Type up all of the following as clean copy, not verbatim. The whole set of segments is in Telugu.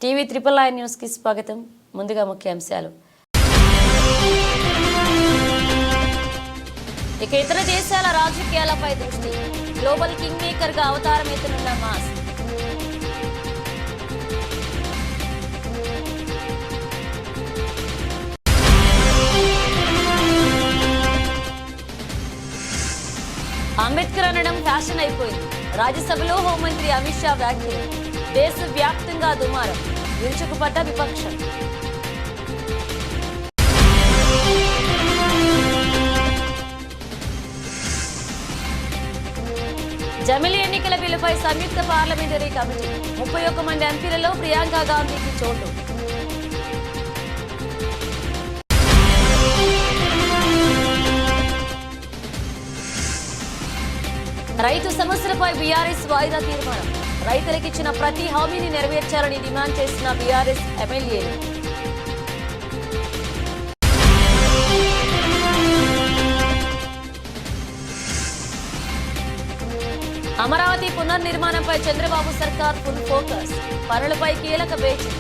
టీవీ IIII న్యూస్ కి స్వాగతం. ముందుగా ముఖ్యాంశాలు. ఇక ఇతర దేశాల రాజకీయాలపై దృష్టి. గ్లోబల్ కింగ్ మేకర్ గా అవతారం ఎత్తనున్న మాస్క్. అంబేద్కర్ అనడం ఫ్యాషన్ అయిపోయింది. రాజ్యసభలో హోంమంత్రి అమిత్ షా వ్యాఖ్యలు. దేశవ్యాప్తంగా దుమారం. విరుచుకుపడ్డ విపక్షం. జమిలి ఎన్నికల బిల్లుపై సంయుక్త పార్లమెంటరీ కమిటీ. 31 మంది ఎంపీలలో ప్రియాంక గాంధీకి చోటు. రైతు సమస్యలపై బీఆర్ఎస్ వాయిదా తీర్మానం. రైతులకిచ్చిన ప్రతి హామీని నెరవేర్చాలని డిమాండ్ చేసిన బీఆర్ఎస్ ఎమ్మెల్యేలు. అమరావతి పునర్నిర్మాణంపై చంద్రబాబు సర్కార్ ఫుల్ ఫోకస్. పనులపై కీలక భేటీ.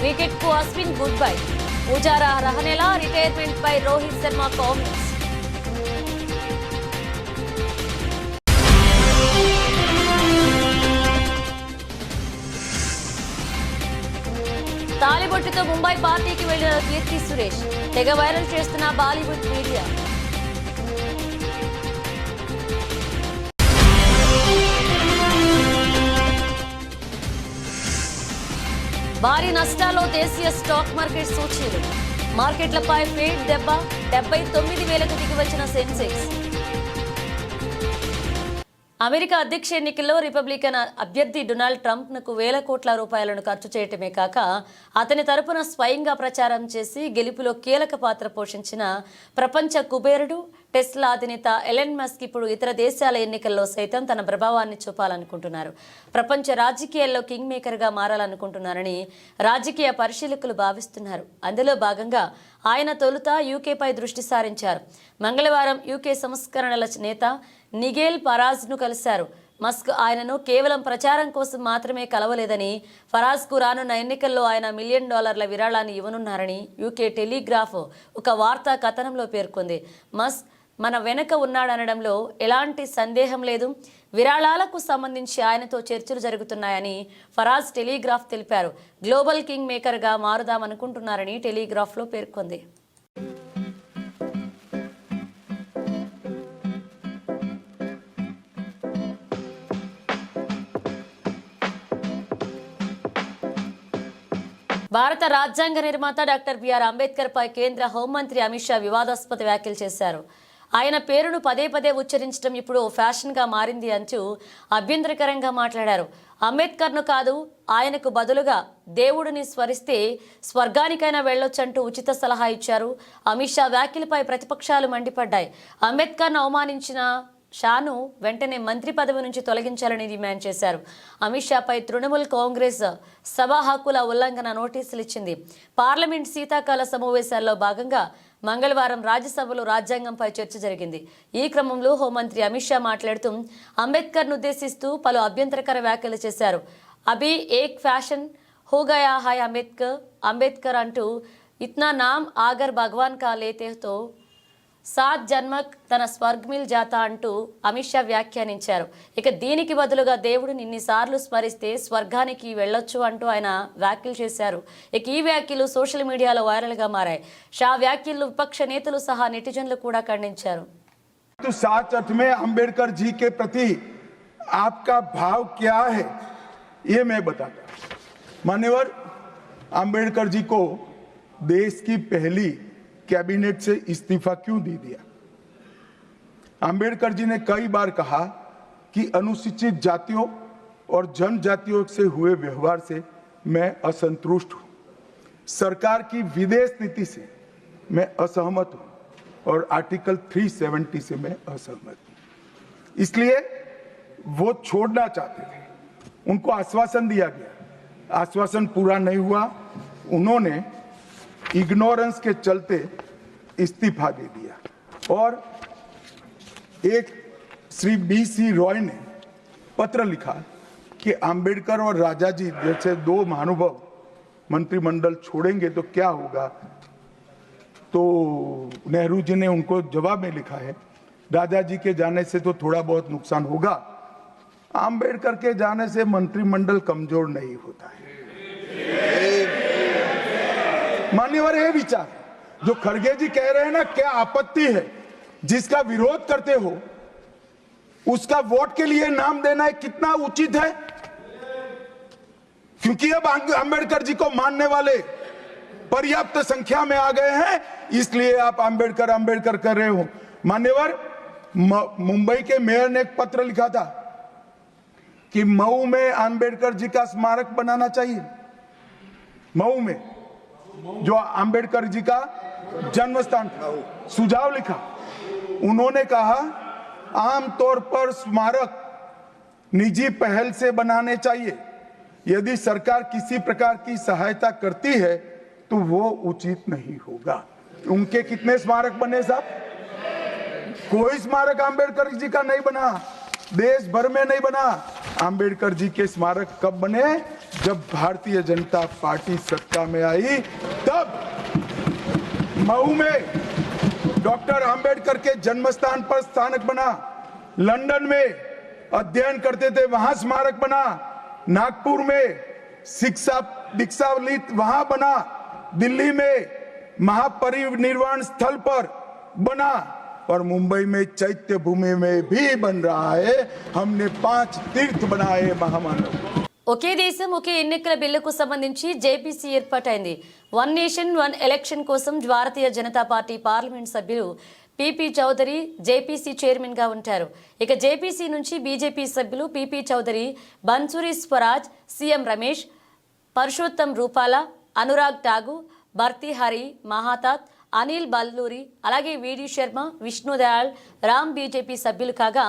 క్రికెట్ కు అశ్విన్ గుడ్ బై. పూజారా రహనేలా రిటైర్మెంట్ పై రోహిత్ శర్మ కామెంట్స్. తాలిబొట్టుతో ముంబై పార్టీకి వెళ్లిన కీర్తి సురేష్. తెగ వైరల్ చేస్తున్న బాలీవుడ్ మీడియా. భారీ నష్టాల్లో దేశీయ స్టాక్ మార్కెట్ సూచీలు. మార్కెట్లపై ఫేడ్ దెబ్బ. 79,000కు దిగివచ్చిన సెన్సెక్స్. అమెరికా అధ్యక్ష ఎన్నికల్లో రిపబ్లికన్ అభ్యర్థి డొనాల్డ్ ట్రంప్కు వేల కోట్ల రూపాయలను ఖర్చు చేయటమే కాక అతని తరపున స్వయంగా ప్రచారం చేసి గెలుపులో కీలక పాత్ర పోషించిన ప్రపంచ కుబేరుడు టెస్లా అధినేత ఎలన్ మస్క్ ఇప్పుడు ఇతర దేశాల ఎన్నికల్లో సైతం తన ప్రభావాన్ని చూపాలనుకుంటున్నారు. ప్రపంచ రాజకీయాల్లో కింగ్ మేకర్గా మారాలనుకుంటున్నారని రాజకీయ పరిశీలకులు భావిస్తున్నారు. అందులో భాగంగా ఆయన తొలుత యూకేపై దృష్టి సారించారు. మంగళవారం యూకే సంస్కరణల నేత నిగేల్ ఫరాజ్ను కలిశారు. మస్క్ ఆయనను కేవలం ప్రచారం కోసం మాత్రమే కలవలేదని, ఫరాజ్కు రానున్న ఎన్నికల్లో ఆయన $1 మిలియన్ విరాళాన్ని ఇవ్వనున్నారని యూకే టెలిగ్రాఫ్ ఒక వార్తా కథనంలో పేర్కొంది. మస్క్ మన వెనక ఉన్నాడనడంలో ఎలాంటి సందేహం లేదు. విరాళాలకు సంబంధించి ఆయనతో చర్చలు జరుగుతున్నాయని ఫరాజ్ టెలిగ్రాఫ్ తెలిపారు. గ్లోబల్ కింగ్ మేకర్గా మారుదామనుకుంటున్నారని టెలిగ్రాఫ్లో పేర్కొంది. భారత రాజ్యాంగ నిర్మాత డాక్టర్ బిఆర్ అంబేద్కర్ పై కేంద్ర హోంమంత్రి అమిత్ షా వివాదాస్పద వ్యాఖ్యలు చేశారు. ఆయన పేరును పదే పదే ఉచ్చరించడం ఇప్పుడు ఫ్యాషన్గా మారింది అంటూ అభ్యంతరకరంగా మాట్లాడారు. అంబేద్కర్ను కాదు, ఆయనకు బదులుగా దేవుడిని స్మరిస్తే స్వర్గానికైనా వెళ్ళొచ్చంటూ ఉచిత సలహా ఇచ్చారు. అమిత్ షా వ్యాఖ్యలపై ప్రతిపక్షాలు మండిపడ్డాయి. అంబేద్కర్ను అవమానించిన షాను వెంటనే మంత్రి పదవి నుంచి తొలగించాలని డిమాండ్ చేశారు. అమిత్ షాపై తృణమూల్ కాంగ్రెస్ సభా హక్కుల ఉల్లంఘన నోటీసులు ఇచ్చింది. పార్లమెంట్ శీతాకాల సమావేశాల్లో భాగంగా మంగళవారం రాజ్యసభలో రాజ్యాంగంపై చర్చ జరిగింది. ఈ క్రమంలో హోంమంత్రి అమిత్ షా మాట్లాడుతూ అంబేద్కర్ను ఉద్దేశిస్తూ పలు అభ్యంతరకర వ్యాఖ్యలు చేశారు. అభి ఏక్ ఫ్యాషన్ హో గయా హాయ్ అంబేద్కర్ అంటూ ఇత్నా నామ్ ఆగర్ భగవాన్ కా లేతేతో 7 జన్మక్ తన స్వర్గమిల్ జాతా అంటూ అమిత్ షా వ్యాఖ్యానించారు. ఇక దీనికి బదులుగా దేవుడిని ఇన్నిసార్లు స్మరిస్తే స్వర్గానికి వెళ్ళొచ్చు అంటూ ఆయన వ్యాఖ్యలు చేశారు. ఇక ఈ వ్యాఖ్యలు సోషల్ మీడియాలో వైరల్గా మారాయి. షా వ్యాఖ్యలు విపక్ష నేతలు సహా నెటిజన్లు కూడా ఖండించారు. तो साच अर्थ में अंबेडकर जी के प्रति आपका भाव क्या है ये मैं बताता हूं। मान्यवर अंबेडकर जी को देश की पहली कैबिनेट से इस्तीफा क्यों दे दिया? अंबेडकर जी ने कई बार कहा कि अनुसूचित जातियों और जनजातियों से हुए व्यवहार से मैं असंतुष्ट हूं। सरकार की विदेश नीति से मैं असहमत हूं और आर्टिकल 370 से मैं असहमत हूं। इसलिए वो छोड़ना चाहते थे, उनको आश्वासन दिया गया, आश्वासन पूरा नहीं हुआ। उन्होंने इग्नोरेंस के चलते इस्तीफा दे दिया और एक श्री BC रॉय ने पत्र लिखा कि अंबेडकर और राजा जी जैसे दो महानुभाव मंत्रिमंडल छोड़ेंगे तो क्या होगा। तो नेहरू जी ने उनको जवाब में लिखा है, राजा जी के जाने से तो थोड़ा बहुत नुकसान होगा, अंबेडकर के जाने से मंत्रिमंडल कमजोर नहीं होता है। मान्यवर ये विचार जो खड़गे जी कह रहे हैं ना, क्या आपत्ति है, जिसका विरोध करते हो उसका वोट के लिए नाम देना है, कितना उचित है। क्योंकि अब अंबेडकर जी को मानने वाले पर्याप्त संख्या में आ गए हैं, इसलिए आप अंबेडकर अंबेडकर कर रहे हो। मान्यवर, मुंबई के मेयर ने एक पत्र लिखा था कि मऊ में अंबेडकर जी का स्मारक बनाना चाहिए। मऊ में जो अंबेडकर जी का जन्म स्थान था, सुझाव लिखा। उन्होंने कहा आमतौर पर स्मारक निजी पहल से बनाने चाहिए, यदि सरकार किसी प्रकार की सहायता करती है तो वो उचित नहीं होगा। उनके कितने स्मारक बने साहब? कोई स्मारक अंबेडकर जी का नहीं बना, देश भर में नहीं बना। अंबेडकर जी के स्मारक कब बने? जब भारतीय जनता पार्टी सत्ता में आई, तब मऊ में डॉक्टर अंबेडकर के जन्म स्थान पर स्मारक बना, लंदन में अध्ययन करते थे वहां स्मारक बना, नागपुर में शिक्षा दीक्षावलित वहां बना, दिल्ली में महापरिनिर्वाण स्थल पर बना और मुंबई में चैत्य भूमि में भी बन रहा है। हमने 5 तीर्थ बनाए महामानव। ఒకే దేశం ఒకే ఎన్నికల బిల్లుకు సంబంధించి జేపీసీ ఏర్పాటైంది. వన్ నేషన్ వన్ ఎలక్షన్ కోసం భారతీయ జనతా పార్టీ పార్లమెంట్ సభ్యులు పీపీ చౌదరి జేపీసీ చైర్మన్ గా ఉంటారు. ఇక జేపీసీ నుంచి బీజేపీ సభ్యులు పీపీ చౌదరి, బన్సూరి స్వరాజ్, సీఎం రమేష్, పరుషోత్తం రూపాలా, అనురాగ్ ఠాగూర్, భర్తీహరి మహాతాత్, అనిల్ బల్లూరి, అలాగే వీడి శర్మ, విష్ణుదయాళ్ రామ్ బీజేపీ సభ్యులు కాగా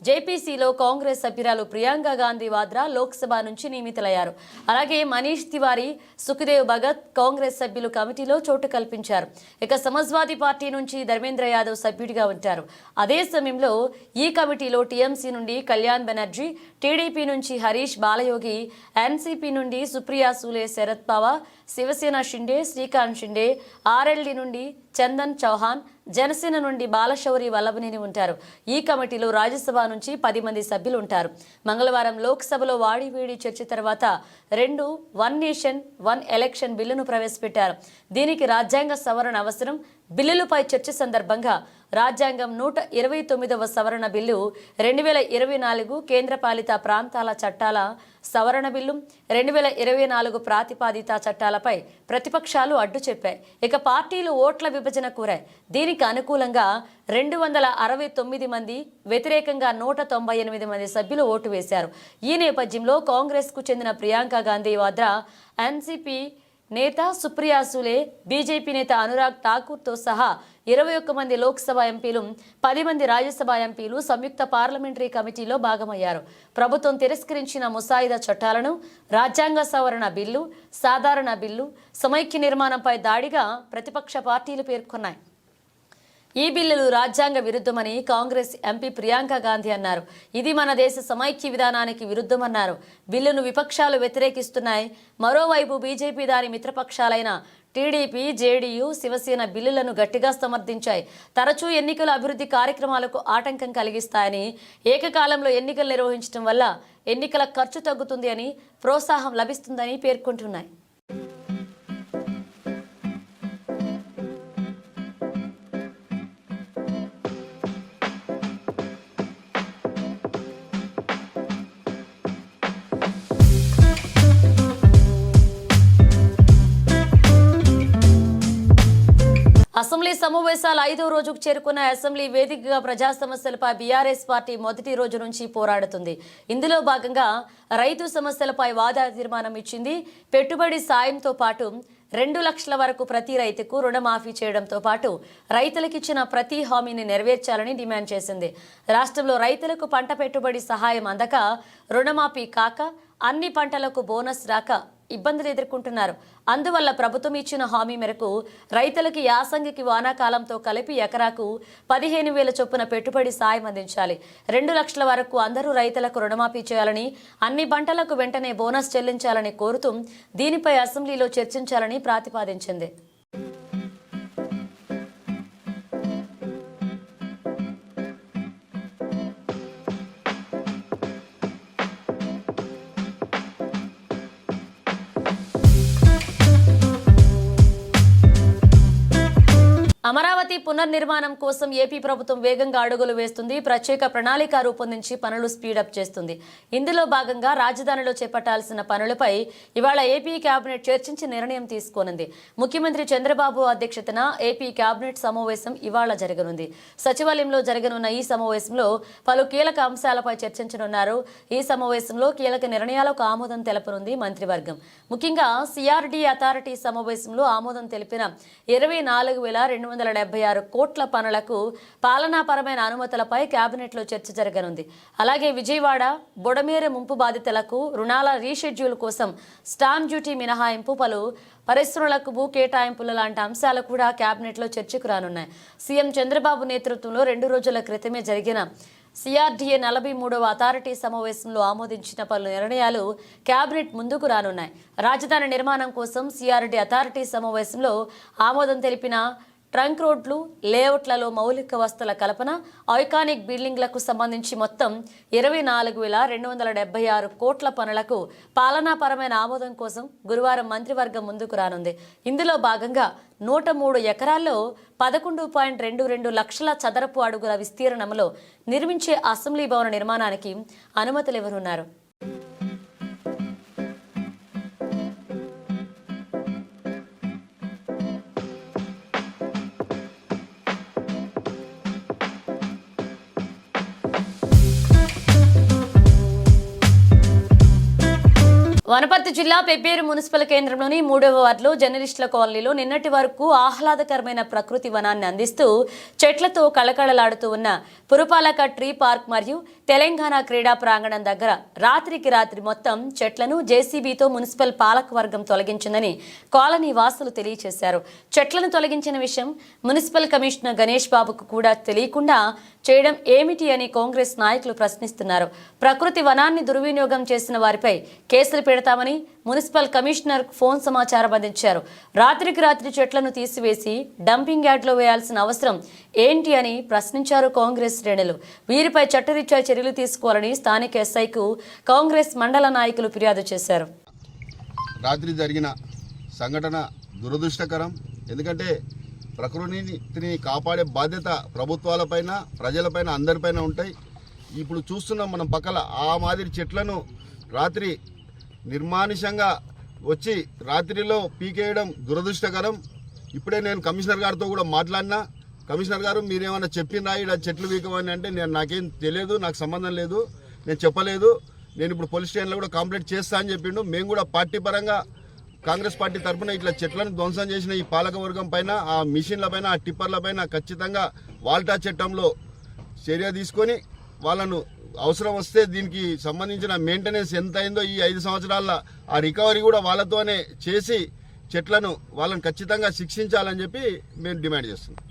జేపీసీలో కాంగ్రెస్ సభ్యురాలు ప్రియాంక గాంధీ వాద్రా లోక్సభ నుంచి నియమితులయ్యారు. అలాగే మనీష్ తివారీ, సుఖదేవ్ భగత్ కాంగ్రెస్ సభ్యులు కమిటీలో చోటు కల్పించారు. ఇక సమాజ్వాదీ పార్టీ నుంచి ధర్మేంద్ర యాదవ్ సభ్యుడిగా ఉంటారు. అదే సమయంలో ఈ కమిటీలో టీఎంసీ నుండి కళ్యాణ్ బెనర్జీ, టీడీపీ నుంచి హరీష్ బాలయోగి, ఎన్సీపీ నుండి సుప్రియా సూలే, శరద్ పవార్, శివసేన షిండే, శ్రీకాంత్ షిండే, ఆర్ఎల్డీ నుండి చందన్ చౌహాన్, జనసేన నుండి బాలశౌరి వల్లభనేని ఉంటారు. ఈ కమిటీలో రాజ్యసభ నుంచి 10 మంది సభ్యులు ఉంటారు. మంగళవారం లోక్సభలో వాడివేడి చర్చ తర్వాత 2 వన్ నేషన్ వన్ ఎలక్షన్ బిల్లును ప్రవేశపెట్టారు. దీనికి రాజ్యాంగ సవరణ అవసరం. బిల్లులపై చర్చ సందర్భంగా రాజ్యాంగం 129వ సవరణ బిల్లు, 2024 కేంద్రపాలిత ప్రాంతాల చట్టాల సవరణ బిల్లు, 2024 ప్రాతిపాదిత చట్టాలపై ప్రతిపక్షాలు అడ్డు చెప్పాయి. ఇక పార్టీలు ఓట్ల విభజన కోరాయి. దీనికి అనుకూలంగా 269 మంది, వ్యతిరేకంగా 198 మంది సభ్యులు ఓటు వేశారు. ఈ నేపథ్యంలో కాంగ్రెస్కు చెందిన ప్రియాంక గాంధీ వాద్రా, ఎన్సీపీ నేత సుప్రియా సూలే, బీజేపీ నేత అనురాగ్ ఠాకూర్తో సహా 21 మంది లోక్సభ ఎంపీలు, 10 మంది రాజ్యసభ ఎంపీలు సంయుక్త పార్లమెంటరీ కమిటీలో భాగమయ్యారు. ప్రభుత్వం తిరస్కరించిన ముసాయిదా చట్టాలను రాజ్యాంగ సవరణ బిల్లు, సాధారణ బిల్లు, సమైక్య నిర్మాణంపై దాడిగా ప్రతిపక్ష పార్టీలు పేర్కొన్నాయి. ఈ బిల్లులు రాజ్యాంగ విరుద్ధమని కాంగ్రెస్ ఎంపీ ప్రియాంక గాంధీ అన్నారు. ఇది మన దేశ సమైక్య విధానానికి విరుద్ధమన్నారు. బిల్లును విపక్షాలు వ్యతిరేకిస్తున్నాయి. మరోవైపు బీజేపీ దాని మిత్రపక్షాలైన టీడీపీ, జేడీయూ, శివసేన బిల్లులను గట్టిగా సమర్థించాయి. తరచూ ఎన్నికల అభివృద్ధి కార్యక్రమాలకు ఆటంకం కలిగిస్తాయని, ఏకకాలంలో ఎన్నికలు నిర్వహించడం వల్ల ఎన్నికల ఖర్చు తగ్గుతుంది అని, ప్రోత్సాహం లభిస్తుందని పేర్కొంటున్నాయి. అసెంబ్లీ సమావేశాల 5వ రోజుకు చేరుకున్న అసెంబ్లీ వేదికగా ప్రజా సమస్యలపై బీఆర్ఎస్ పార్టీ మొదటి రోజు నుంచి పోరాడుతుంది. ఇందులో భాగంగా రైతు సమస్యలపై వాదా తీర్మానం ఇచ్చింది. పెట్టుబడి సాయంతో పాటు 2 లక్షల వరకు ప్రతి రైతుకు రుణమాఫీ చేయడంతో పాటు రైతులకిచ్చిన ప్రతి హామీని నెరవేర్చాలని డిమాండ్ చేసింది. రాష్ట్రంలో రైతులకు పంట పెట్టుబడి సహాయం అందక, రుణమాఫీ కాక, అన్ని పంటలకు బోనస్ రాక ఇబ్బందులు ఎదుర్కొంటున్నారు. అందువల్ల ప్రభుత్వం ఇచ్చిన హామీ మేరకు రైతులకి యాసంగికి వానాకాలంతో కలిపి ఎకరాకు 15,000 చొప్పున పెట్టుబడి సాయం అందించాలి. 2 లక్షల వరకు అందరూ రైతులకు రుణమాఫీ చేయాలని, అన్ని పంటలకు వెంటనే బోనస్ చెల్లించాలని కోరుతూ దీనిపై అసెంబ్లీలో చర్చించాలని ప్రతిపాదించింది. అమరావతి పునర్నిర్మాణం కోసం ఏపీ ప్రభుత్వం వేగంగా అడుగులు వేస్తుంది. ప్రత్యేక ప్రణాళిక రూపొందించి పనులు స్పీడప్ చేస్తుంది. ఇందులో భాగంగా రాజధానిలో చేపట్టాల్సిన పనులపై ఇవాళ ఏపీ కేబినెట్ చర్చించి నిర్ణయం తీసుకోనుంది. ముఖ్యమంత్రి చంద్రబాబు అధ్యక్షతన ఏపీ కేబినెట్ సమావేశం ఇవాళ జరగనుంది. సచివాలయంలో జరగనున్న ఈ సమావేశంలో పలు కీలక అంశాలపై చర్చించనున్నారు. ఈ సమావేశంలో కీలక నిర్ణయాలకు ఆమోదం తెలపనుంది మంత్రివర్గం. ముఖ్యంగా సిఆర్డీ అథారిటీ సమావేశంలో ఆమోదం తెలిపిన 24,276 కోట్ల పనులకు పాలనాపరమైన అనుమతులపై కేబినెట్లో చర్చ జరగనుంది. అలాగే విజయవాడ బుడమేరు ముంపు బాధితులకు రుణాల రీషెడ్యూల్ కోసం స్టాంప్ డ్యూటీ మినహాయింపు, పలు పరిశ్రమలకు భూ కేటాయింపుల లాంటి అంశాలు కూడా కేబినెట్లో చర్చకు రానున్నాయి. సీఎం చంద్రబాబు నేతృత్వంలో 2 రోజుల క్రితమే జరిగిన సిఆర్డీఏ 43వ అథారిటీ సమావేశంలో ఆమోదించిన పలు నిర్ణయాలు కేబినెట్ ముందుకు రానున్నాయి. రాజధాని నిర్మాణం కోసం సిఆర్డీ అథారిటీ సమావేశంలో ఆమోదం తెలిపిన ట్రంక్ రోడ్లు, లేఅవుట్లలో మౌలిక వసతుల కల్పన, ఐకానిక్ బిల్డింగ్లకు సంబంధించి మొత్తం 24,276 కోట్ల పనులకు పాలనాపరమైన ఆమోదం కోసం గురువారం మంత్రివర్గం ముందుకు రానుంది. ఇందులో భాగంగా 103 ఎకరాల్లో 11.22 లక్షల చదరపు అడుగుల విస్తీర్ణంలో నిర్మించే అసెంబ్లీ భవన నిర్మాణానికి అనుమతులు ఇవ్వనున్నారు. వనపర్తి జిల్లా పెబ్బేరు మున్సిపల్ కేంద్రంలోని 3వ వార్డులో జర్నలిస్టుల కాలనీలో నిన్నటి వరకు ఆహ్లాదకరమైన ప్రకృతి వనాన్ని అందిస్తూ చెట్లతో కళకళలాడుతూ ఉన్న పురపాలక ట్రీ పార్క్ మరియు తెలంగాణ క్రీడా ప్రాంగణం దగ్గర రాత్రికి రాత్రి మొత్తం చెట్లను జేసీబీతో మున్సిపల్ పాలకవర్గం తొలగించిందని కాలనీ వాసులు తెలియజేశారు. చెట్లను తొలగించిన విషయం మున్సిపల్ కమిషనర్ గణేష్ బాబుకు కూడా తెలియకుండా చేయడం ఏమిటి అని కాంగ్రెస్ నాయకులు ప్రశ్నిస్తున్నారు. ప్రకృతి వనాన్ని దుర్వినియోగం చేసిన వారిపై కేసులు పెడతామని మున్సిపల్ కమిషనర్ ఫోన్ సమాచారం అందించారు. రాత్రికి రాత్రి చెట్లను తీసివేసి డంపింగ్ యార్డ్లో వేయాల్సిన అవసరం ఏంటి అని ప్రశ్నించారు కాంగ్రెస్ శ్రేణులు. వీరిపై చట్టరీత్యా చర్యలు తీసుకోవాలని స్థానిక ఎస్ఐకు కాంగ్రెస్ మండల నాయకులు ఫిర్యాదు చేశారు. రాత్రి జరిగిన సంఘటన దురదృష్టకరం. ఎందుకంటే ప్రకృతిని కాపాడే బాధ్యత ప్రభుత్వాలపైన, ప్రజలపైన, అందరిపైన ఉంటాయి. ఇప్పుడు చూస్తున్నాం మనం పక్కల ఆ మాదిరి చెట్లను రాత్రి నిర్మానుషంగా వచ్చి రాత్రిలో పీకేయడం దురదృష్టకరం. ఇప్పుడే నేను కమిషనర్ గారితో కూడా మాట్లాడినా. కమిషనర్ గారు మీరేమైనా చెప్పినా ఇక్కడ చెట్లు పీకమని అంటే నాకేం తెలియదు, నాకు సంబంధం లేదు, నేను చెప్పలేదు, నేను ఇప్పుడు పోలీస్ స్టేషన్లో కూడా కంప్లైంట్ చేస్తా అని చెప్పిండు. మేము కూడా పార్టీ పరంగా కాంగ్రెస్ పార్టీ తరఫున ఇట్లా చెట్లను ధ్వంసం చేసిన ఈ పాలకవర్గం పైన, ఆ మిషన్ల పైన, ఆ టిప్పర్ల పైన ఖచ్చితంగా వాల్టా చట్టంలో చర్య తీసుకొని వాళ్ళను అవసరం వస్తే దీనికి సంబంధించిన మెయింటెనెన్స్ ఎంత అయిందో ఈ 5 సంవత్సరాల ఆ రికవరీ కూడా వాళ్ళతోనే చేసి చెట్లను వాళ్ళని ఖచ్చితంగా శిక్షించాలని చెప్పి మేము డిమాండ్ చేస్తున్నాం.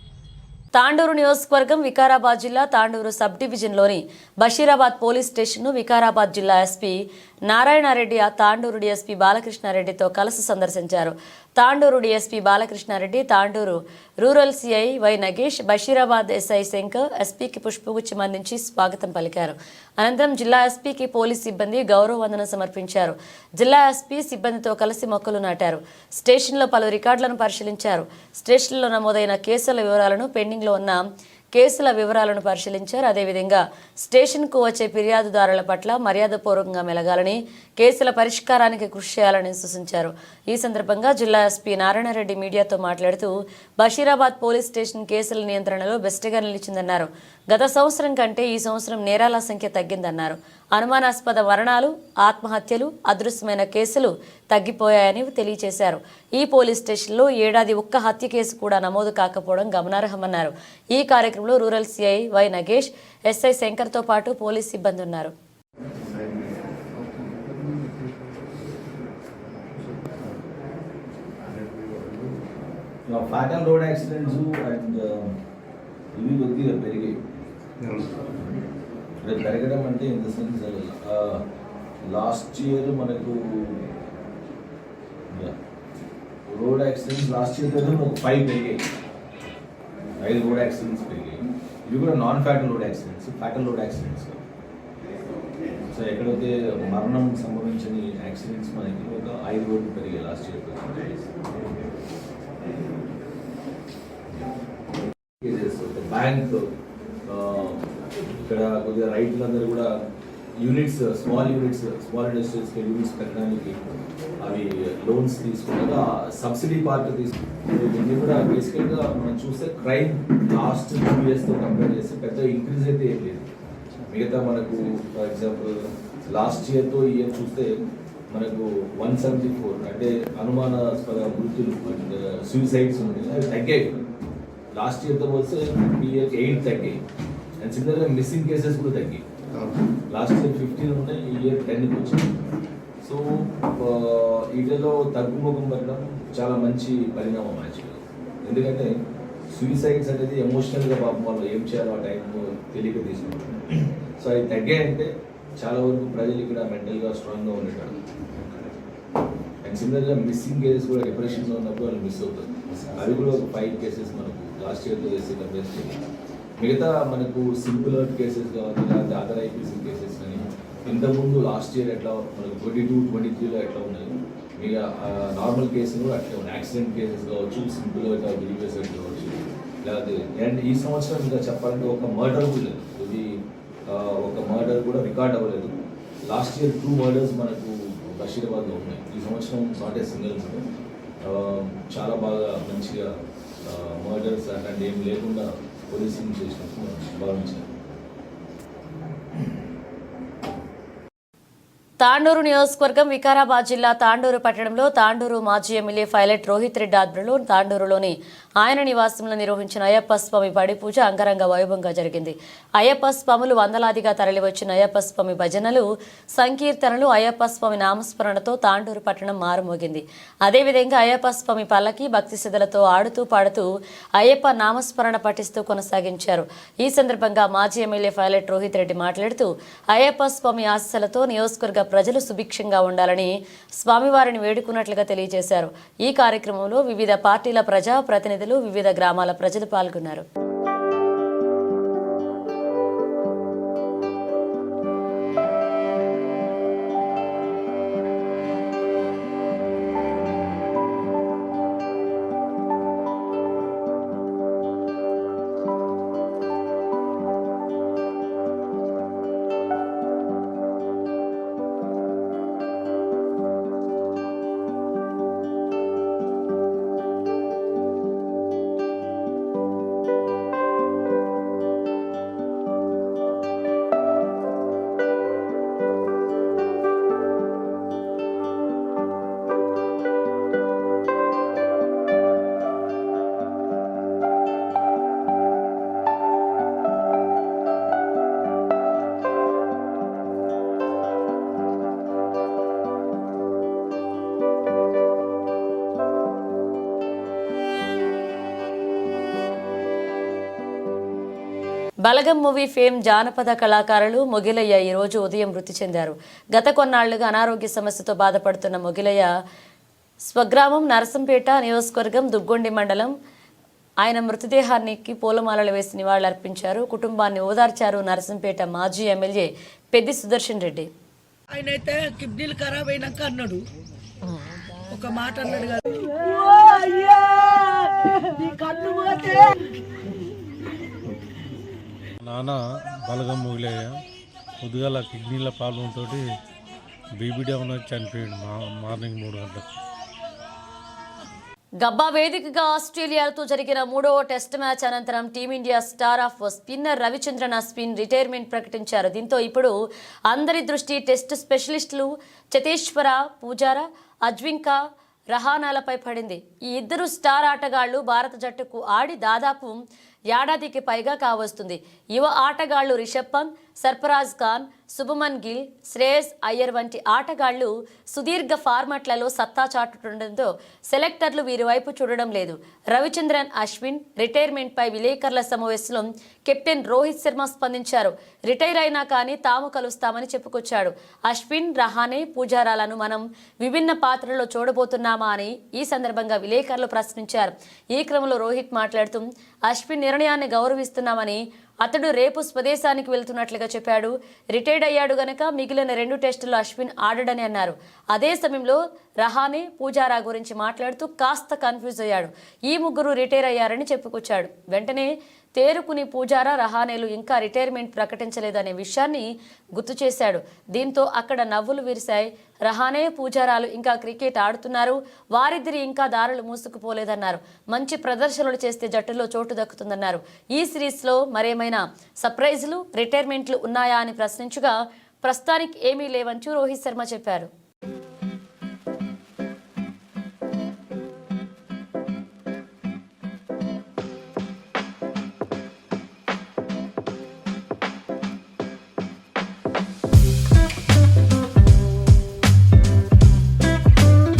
తాండూరు నియోజకవర్గం వికారాబాద్ జిల్లా తాండూరు సబ్ డివిజన్లోని బషీరాబాద్ పోలీస్ స్టేషన్ను వికారాబాద్ జిల్లా ఎస్పీ నారాయణరెడ్డి తాండూరు డీఎస్పీ బాలకృష్ణారెడ్డితో కలిసి సందర్శించారు. Tandur DSP Balakrishnareddy, Tandur rural CI Y Nagesh, Basheerabad SI Shankar ఎస్పీకి పుష్పగుచ్చం అందించి స్వాగతం పలికారు. అనంతరం జిల్లా ఎస్పీకి పోలీస్ సిబ్బంది గౌరవ వందనం సమర్పించారు. జిల్లా ఎస్పీ సిబ్బందితో కలిసి మొక్కలు నాటారు. స్టేషన్లో పలు రికార్డులను పరిశీలించారు. స్టేషన్లో నమోదైన కేసుల వివరాలను, పెండింగ్లో ఉన్న కేసుల వివరాలను పరిశీలించారు. అదేవిధంగా స్టేషన్కు వచ్చే ఫిర్యాదుదారుల పట్ల మర్యాదపూర్వకంగా మెలగాలని, కేసుల పరిష్కారానికి కృషి చేయాలని సూచించారు. ఈ సందర్భంగా జిల్లా ఎస్పీ నారాయణరెడ్డి మీడియాతో మాట్లాడుతూ బషీరాబాద్ పోలీస్ స్టేషన్ కేసుల నియంత్రణలో బెస్ట్గా నిలిచిందన్నారు. గత సంవత్సరం కంటే ఈ సంవత్సరం నేరాల సంఖ్య తగ్గిందన్నారు. అనుమానాస్పద మరణాలు, ఆత్మహత్యలు, అదృశ్యమైన కేసులు తగ్గిపోయాయని తెలియజేశారు. ఈ పోలీస్ స్టేషన్లో ఏడాది ఒక్క హత్య కేసు కూడా నమోదు కాకపోవడం గమనార్హమన్నారు. ఈ కార్యక్రమంలో rural CI Y Nagesh, SI శంకర్తో పాటు పోలీస్ సిబ్బంది ఉన్నారు. ఫ్యాటల్ రోడ్ యాక్సిడెంట్స్ అండ్ ఇవి కొద్దిగా పెరిగాయి. పెరగడం అంటే in the sense last year మనకు రోడ్ యాక్సిడెంట్స్ లాస్ట్ ఇయర్ ఒక 5 పెరిగాయి, 5 రోడ్ యాక్సిడెంట్స్ పెరిగాయి. ఇవి కూడా non fatal road accidents, fatal road accidents. So ఎక్కడైతే మరణం సంభవించని యాక్సిడెంట్స్ మనకి ఒక 5 రోడ్లు పెరిగాయి లాస్ట్ ఇయర్. బ్యాంక్ ఇక్కడ కొద్దిగా రైతులందరూ కూడా యూనిట్స్, స్మాల్ ఇండస్ట్రీస్కి యూనిట్స్ పెట్టడానికి అవి లోన్స్ తీసుకున్నాక సబ్సిడీ పార్ట్ తీసుకున్నారు. ఇవన్నీ కూడా బేసికల్గా మనం చూస్తే క్రైమ్ లాస్ట్ 2 yearsతో కంపేర్ చేస్తే పెద్ద ఇంక్రీజ్ అయితే ఏం లేదు. మిగతా మనకు ఫర్ ఎగ్జాంపుల్ లాస్ట్ ఇయర్తో ఈ ఇయర్ చూస్తే మనకు 174 అంటే అనుమానాస్పద మృతులు అండ్ సూసైడ్స్ ఉన్నాయి, అవి తగ్గాయి. లాస్ట్ ఇయర్తో పోతే ఈ ఇయర్ 8 తగ్గాయి. అండ్ సిమిలర్గా మిస్సింగ్ కేసెస్ కూడా తగ్గాయి. లాస్ట్ ఇయర్ 15 ఉన్నాయి, ఈ ఇయర్ 10కి వచ్చింది. సో వీటిలో తగ్గుముఖం పడడం చాలా మంచి పరిణామం యాక్చువల్గా. ఎందుకంటే సూసైడ్స్ అనేది ఎమోషనల్గా పాపం వాళ్ళు ఏం చేయాలో ఆ టైంలో తెలియక తీసుకుంటారు. సో అవి తగ్గాయంటే చాలా వరకు ప్రజలు ఇక్కడ మెంటల్గా స్ట్రాంగ్గా ఉండేటారు. అండ్ సిమిలర్గా మిస్సింగ్ కేసెస్ కూడా డిప్రెషన్లో ఉన్నప్పుడు వాళ్ళు మిస్ అవుతారు. అవి కూడా ఒక 5 కేసెస్ మనకు లాస్ట్ ఇయర్తో చేస్తే కంపేర్ చేయాలి. మిగతా మనకు సింపుల్ హర్ట్ కేసెస్ కావాలి, లేకపోతే అదర్ ఐపీసీ కేసెస్ కానీ ఇంతకుముందు లాస్ట్ ఇయర్ ఎట్లా మనకు 22-23లో ఎట్లా ఉన్నాయి, మిగతా నార్మల్ కేసులు అట్లే ఉన్నాయి. యాక్సిడెంట్ కేసెస్ కావచ్చు, సింపుల్ హర్ట్ గ్రీవియస్ హర్ట్ కావచ్చు, లేకపోతే అండ్ ఈ సంవత్సరం ఇంకా చెప్పాలంటే ఒక మర్డర్ కూడా లేదు. ఇది ఒక మర్డర్ కూడా రికార్డ్ అవ్వలేదు. లాస్ట్ ఇయర్ 2 మర్డర్స్ మనకు బషీరాబాద్లో ఉన్నాయి. ఈ సంవత్సరం నాట్ ఏ సింగిల్ మర్డర్. చాలా బాగా మంచిగా మర్డర్స్ అట్లాంటి ఏం లేకుండా పోలీసింగ్ చేసినట్టు భావించారు. తాండూరు నియోజకవర్గం వికారాబాద్ జిల్లా తాండూరు పట్టణంలో తాండూరు మాజీ ఎమ్మెల్యే పైలట్ రోహిత్ రెడ్డి ఆధ్వర్యంలో తాండూరులోని ఆయన నివాసంలో నిర్వహించిన అయ్యప్ప స్వామి బడి పూజ అంగరంగ వైభవంగా జరిగింది. అయ్యప్ప స్వాములు వందలాదిగా తరలివచ్చిన అయ్యప్ప స్వామి భజనలు, సంకీర్తనలు, అయ్యప్ప స్వామి నామస్మరణతో తాండూరు పట్టణం మారుమోగింది. అదేవిధంగా అయ్యప్ప స్వామి పల్లకి భక్తి శ్రద్ధలతో ఆడుతూ పాడుతూ అయ్యప్ప నామస్మరణ పఠిస్తూ కొనసాగించారు. ఈ సందర్భంగా మాజీ ఎమ్మెల్యే పైలట్ రోహిత్ రెడ్డి మాట్లాడుతూ అయ్యప్ప స్వామి ఆశీస్సులతో నియోజకవర్గ ప్రజలు సుభిక్షంగా ఉండాలని స్వామివారిని వేడుకున్నట్లుగా తెలియజేశారు. ఈ కార్యక్రమంలో వివిధ పార్టీల ప్రజా ప్రతినిధులు, వివిధ గ్రామాల ప్రజలు పాల్గొన్నారు. బలగం మూవీ ఫేమ్ జానపద కళాకారులు మొగిలయ్య ఈ రోజు ఉదయం మృతి చెందారు. గత కొన్నాళ్లుగా అనారోగ్య సమస్యతో బాధపడుతున్న మొగిలయ్య స్వగ్రామం నరసంపేట నియోజకవర్గం దుగ్గొండి మండలం. ఆయన మృతదేహానికి పూలమాలలు వేసి నివాళులర్పించారు. కుటుంబాన్ని ఓదార్చారు నరసంపేట మాజీ ఎమ్మెల్యే పెద్ది సుదర్శన్ రెడ్డి. ఆయనైతే కిడ్నీలు ఖరాబ్ అయినాక అన్నాడు, ఒక మాట అన్నాడు కదా, నాన్న బలగం మొగిలయ్య పొద్దుగాల కిడ్నీల ప్రాబ్లంతో బీబీడీ ఉన్న చనిపోయాడు మార్నింగ్ 3 గంటలకు. గబ్బా వేదికగా ఆస్ట్రేలియాతో జరిగిన 3వ టెస్ట్ మ్యాచ్ అనంతరం team India star off spinner Ravichandran Ashwin retirement ప్రకటించారు. దీంతో ఇప్పుడు అందరి దృష్టి టెస్ట్ స్పెషలిస్టులు చతేశ్వర పూజారా, అజ్వింకా రహానాలపై పడింది. ఈ ఇద్దరు స్టార్ ఆటగాళ్లు భారత జట్టుకు ఆడి దాదాపు ఏడాదికి పైగా కావస్తుంది. యువ ఆటగాళ్లు రిషబ్ పంత్, సర్ఫరాజ్ ఖాన్, శుభమన్ గిల్, శ్రేయస్ అయ్యర్ వంటి ఆటగాళ్లు సుదీర్ఘ ఫార్మాట్లలో సత్తా చాటుతుండటంతో సెలెక్టర్లు వీరి వైపు చూడడం లేదు. రవిచంద్రన్ అశ్విన్ రిటైర్మెంట్పై విలేకరుల సమావేశంలో కెప్టెన్ రోహిత్ శర్మ స్పందించారు. రిటైర్ అయినా కానీ తాము కలుస్తామని చెప్పుకొచ్చాడు. అశ్విన్, రహానే, పూజారాలను మనం విభిన్న పాత్రల్లో చూడబోతున్నామా అని ఈ సందర్భంగా విలేకరులు ప్రశ్నించారు. ఈ క్రమంలో రోహిత్ మాట్లాడుతూ అశ్విన్ నిర్ణయాన్ని గౌరవిస్తున్నామని, అతడు రేపు స్వదేశానికి వెళ్తున్నట్లుగా చెప్పాడు. రిటైర్డ్ అయ్యాడు గనక మిగిలిన 2 టెస్టుల్లో అశ్విన్ ఆడడని అన్నారు. అదే సమయంలో రహానే, పూజారా గురించి మాట్లాడుతూ కాస్త కన్ఫ్యూజ్ అయ్యాడు. ఈ ముగ్గురు రిటైర్ అయ్యారని చెప్పుకొచ్చాడు. వెంటనే తేరుకుని పూజారా, రహానేలు ఇంకా రిటైర్మెంట్ ప్రకటించలేదనే విషయాన్ని గుర్తు చేశాడు. దీంతో అక్కడ నవ్వులు విరిశాయి. రహానే, పూజారాలు ఇంకా క్రికెట్ ఆడుతున్నారు, వారిద్దరి ఇంకా దారులు మూసుకుపోలేదన్నారు. మంచి ప్రదర్శనలు చేస్తే జట్టులో చోటు దక్కుతుందన్నారు. ఈ సిరీస్లో మరేమైనా సర్ప్రైజులు, రిటైర్మెంట్లు ఉన్నాయా అని ప్రశ్నించగా ప్రస్తుతానికి ఏమీ లేవంటూ రోహిత్ శర్మ చెప్పారు.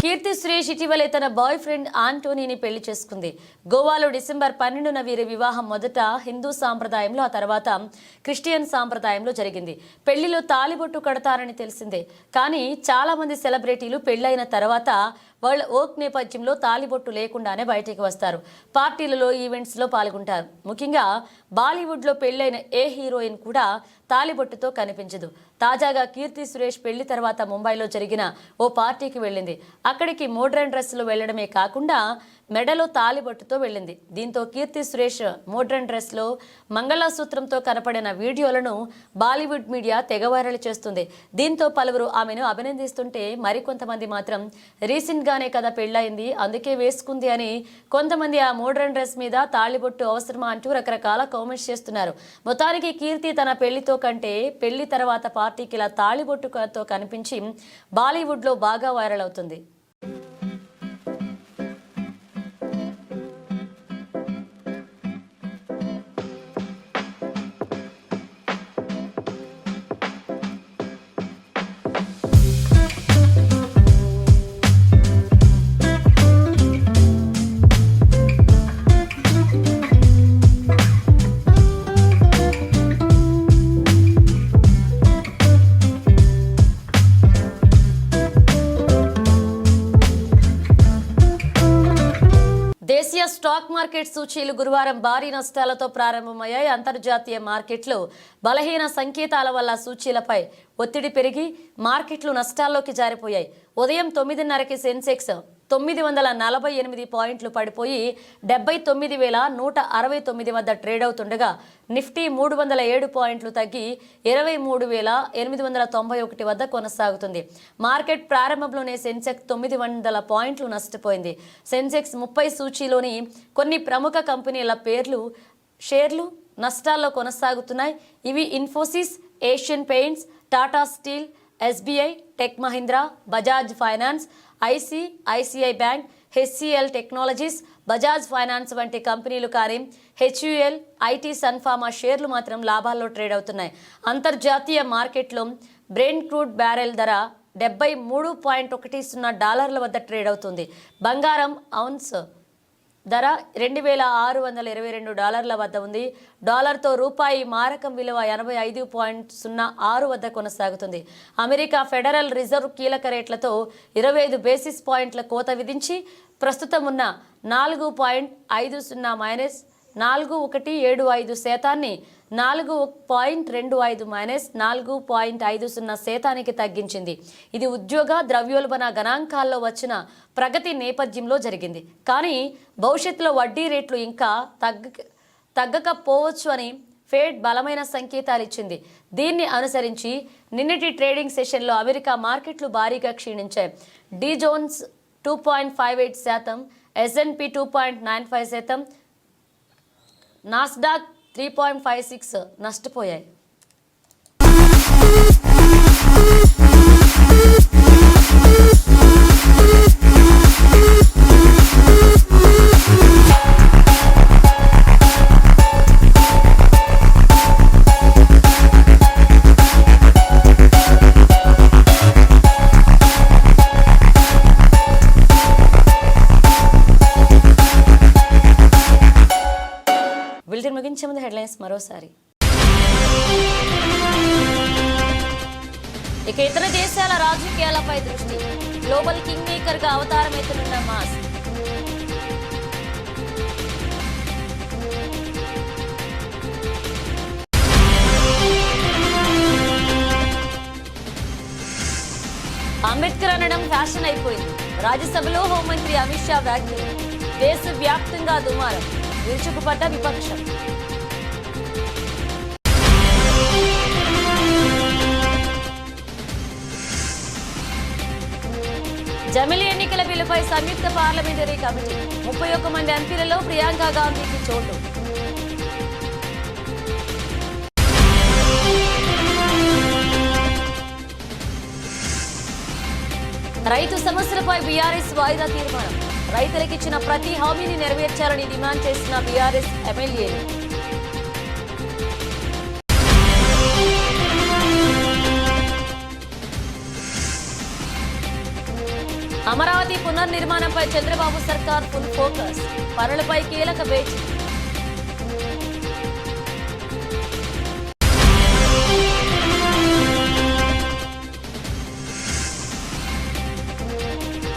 కీర్తి సురేష్ ఇటీవలే తన బాయ్ ఫ్రెండ్ ఆంటోనీని పెళ్లి చేసుకుంది. గోవాలో డిసెంబర్ 12న వీరి వివాహం మొదట హిందూ సాంప్రదాయంలో, ఆ తర్వాత క్రిస్టియన్ సాంప్రదాయంలో జరిగింది. పెళ్లిలో తాలిబొట్టు కడతారని తెలిసిందే. కానీ చాలా మంది సెలబ్రిటీలు పెళ్లైన తర్వాత వాళ్ళ వర్క్ నేపథ్యంలో తాలిబొట్టు లేకుండానే బయటికి వస్తారు. పార్టీలలో, ఈవెంట్స్లో పాల్గొంటారు. ముఖ్యంగా బాలీవుడ్లో పెళ్లైన ఏ హీరోయిన్ కూడా తాలిబొట్టుతో కనిపించదు. తాజాగా కీర్తి సురేష్ పెళ్లి తర్వాత ముంబైలో జరిగిన ఓ పార్టీకి వెళ్ళింది. అక్కడికి మోడ్రన్ డ్రెస్సులో వెళ్లడమే కాకుండా మెడలో తాలిబొట్టుతో వెళ్ళింది. దీంతో కీర్తి సురేష్ మోడ్రన్ డ్రెస్లో మంగళసూత్రంతో కనపడిన వీడియోలను బాలీవుడ్ మీడియా తెగ వైరల్ చేస్తుంది. దీంతో పలువురు ఆమెను అభినందిస్తుంటే మరికొంతమంది మాత్రం రీసెంట్గానే కదా పెళ్లయింది, అందుకే వేసుకుంది అని, కొంతమంది ఆ మోడ్రన్ డ్రెస్ మీద తాళిబొట్టు అవసరమా అంటూ రకరకాల కామెంట్స్ చేస్తున్నారు. మొత్తానికి కీర్తి తన పెళ్లితో కంటే పెళ్లి తర్వాత పార్టీకి ఇలా తాళిబొట్టుతో కనిపించి బాలీవుడ్లో బాగా వైరల్ అవుతుంది. దేశీయ స్టాక్ మార్కెట్ సూచీలు గురువారం భారీ నష్టాలతో ప్రారంభమయ్యాయి. అంతర్జాతీయ మార్కెట్లు బలహీన సంకేతాల వల్ల సూచీలపై ఒత్తిడి పెరిగి మార్కెట్లు నష్టాల్లోకి జారిపోయాయి. ఉదయం 9:30కి సెన్సెక్స్ 948 పాయింట్లు పడిపోయి 79,169 వద్ద ట్రేడ్ అవుతుండగా నిఫ్టీ 307 పాయింట్లు తగ్గి 23,891 వద్ద కొనసాగుతుంది. మార్కెట్ ప్రారంభంలోనే సెన్సెక్స్ 900 పాయింట్లు నష్టపోయింది. సెన్సెక్స్ 30 సూచీలోని కొన్ని ప్రముఖ కంపెనీల షేర్లు నష్టాల్లో కొనసాగుతున్నాయి. ఇవి Infosys, Asian paints, Tata steel, SBI, tech Mahindra, Bajaj finance, ICICI bank, HCl technologies, Bajaj finance వంటి కంపెనీలు. కానీ హెచ్యుఎల్, ఐటీ, సన్ఫార్మా షేర్లు మాత్రం లాభాల్లో ట్రేడ్ అవుతున్నాయి. అంతర్జాతీయ మార్కెట్లో బ్రెంట్ క్రూడ్ బ్యారెల్ ధర $73.10 వద్ద ట్రేడ్ అవుతుంది. బంగారం ఔన్స్ ధర $2,622 వద్ద ఉంది. డాలర్తో రూపాయి మారకం విలువ 85.06 వద్ద కొనసాగుతుంది. అమెరికా ఫెడరల్ రిజర్వ్ కీలక రేట్లతో 25 బేసిస్ పాయింట్ల కోత విధించి ప్రస్తుతం ఉన్న 4.50 మైనస్ 4.175% 4.25 మైనస్ 4.50% తగ్గించింది. ఇది ఉద్యోగ, ద్రవ్యోల్బణ గణాంకాల్లో వచ్చిన ప్రగతి నేపథ్యంలో జరిగింది. కానీ భవిష్యత్తులో వడ్డీ రేట్లు ఇంకా తగ్గకపోవచ్చు అని ఫెడ్ బలమైన సంకేతాలు ఇచ్చింది. దీన్ని అనుసరించి నిన్నటి ట్రేడింగ్ సెషన్లో అమెరికా మార్కెట్లు భారీగా క్షీణించాయి. డి జోన్స్ 2.58%, S&P 2.95%, నాస్డాక్ 3.56 నష్టపోయాయి. మరోసారి. ఇక ఇతర దేశాల రాజకీయాలపై దృష్టి. గ్లోబల్ కింగ్ మేకర్ గా అవతారమెత్తనున్న మాస్క్. అంబేద్కర్ అనడం ఫ్యాషన్ అయిపోయింది. రాజ్యసభలో హోంమంత్రి అమిత్ షా వ్యాఖ్యలు. దేశవ్యాప్తంగా దుమారం. విరుచుకుపడ్డ విపక్షం. జమిలీ ఎన్నికల బిల్లుపై సంయుక్త పార్లమెంటరీ కమిటీ. 31 మంది ఎంపీలలో ప్రియాంక గాంధీకి చోటు. రైతు సమస్యలపై బీఆర్ఎస్ వాయిదా తీర్మానం. రైతులకిచ్చిన ప్రతి హామీని నెరవేర్చాలని డిమాండ్ చేసిన బీఆర్ఎస్ ఎమ్మెల్యేలు. అమరావతి పునర్నిర్మాణంపై చంద్రబాబు సర్కార్ ఫుల్ ఫోకస్. పనులపై కీలక భేటీ.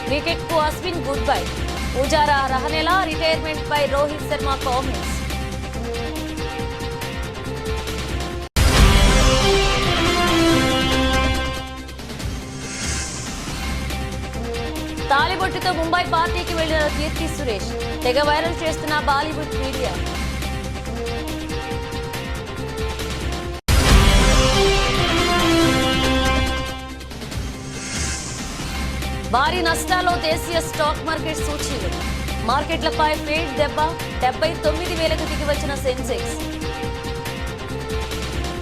క్రికెట్ కు అశ్విన్ గుడ్ బై. పుజారా రహనెలా రిటైర్మెంట్ పై రోహిత్ శర్మ కామెంట్స్. తాలిబొట్టుతో ముంబై పార్టీకి వెళ్లిన కీర్తి సురేష్. తెగ వైరల్ చేస్తున్న బాలీవుడ్ మీడియా. భారీ నష్టాల్లో దేశీయ స్టాక్ మార్కెట్ సూచీలు. మార్కెట్లపై ఫేడ్ దెబ్బ. 79,000కు దిగి వచ్చిన సెన్సెక్స్.